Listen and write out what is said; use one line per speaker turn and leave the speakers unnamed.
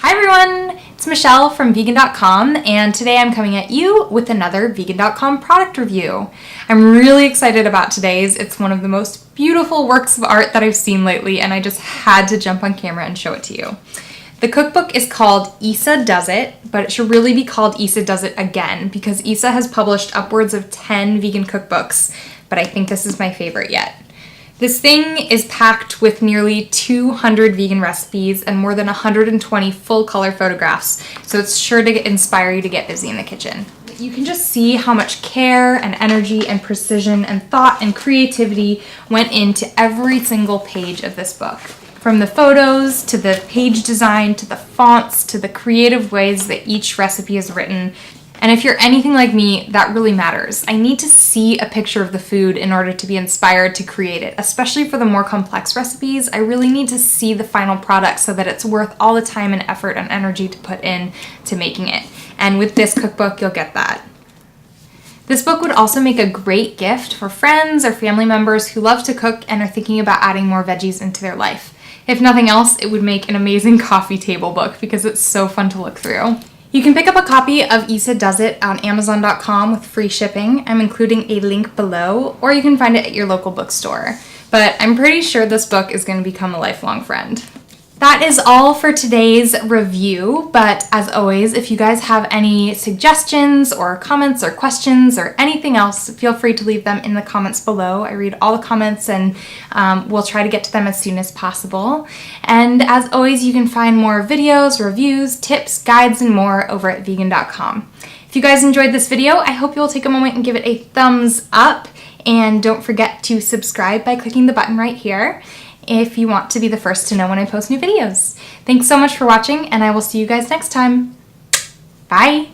Hi everyone, it's Michelle from vegan.com, and today I'm coming at you with another vegan.com product review. I'm really excited about today's. It's one of the most beautiful works of art that I've seen lately, and I just had to jump on camera and show it to you. The cookbook is called Isa Does It, but it should really be called Isa Does It Again because Isa has published upwards of 10 vegan cookbooks, but I think this is my favorite yet. This thing is packed with nearly 200 vegan recipes and more than 120 full-color photographs, so it's sure to inspire you to get busy in the kitchen. You can just see how much care and energy and precision and thought and creativity went into every single page of this book. From the photos, to the page design, to the fonts, to the creative ways that each recipe is written. And if you're anything like me, that really matters. I need to see a picture of the food in order to be inspired to create it, especially for the more complex recipes. I really need to see the final product so that it's worth all the time and effort and energy to put in to making it. And with this cookbook, you'll get that. This book would also make a great gift for friends or family members who love to cook and are thinking about adding more veggies into their life. If nothing else, it would make an amazing coffee table book because it's so fun to look through. You can pick up a copy of Isa Does It on Amazon.com with free shipping. I'm including a link below, or you can find it at your local bookstore. But I'm pretty sure this book is going to become a lifelong friend. That is all for today's review, but as always, if you guys have any suggestions or comments or questions or anything else, feel free to leave them in the comments below. I read all the comments and we'll try to get to them as soon as possible. And as always, you can find more videos, reviews, tips, guides, and more over at vegan.com. If you guys enjoyed this video, I hope you'll take a moment and give it a thumbs up. And don't forget to subscribe by clicking the button right here if you want to be the first to know when I post new videos. Thanks so much for watching, and I will see you guys next time. Bye!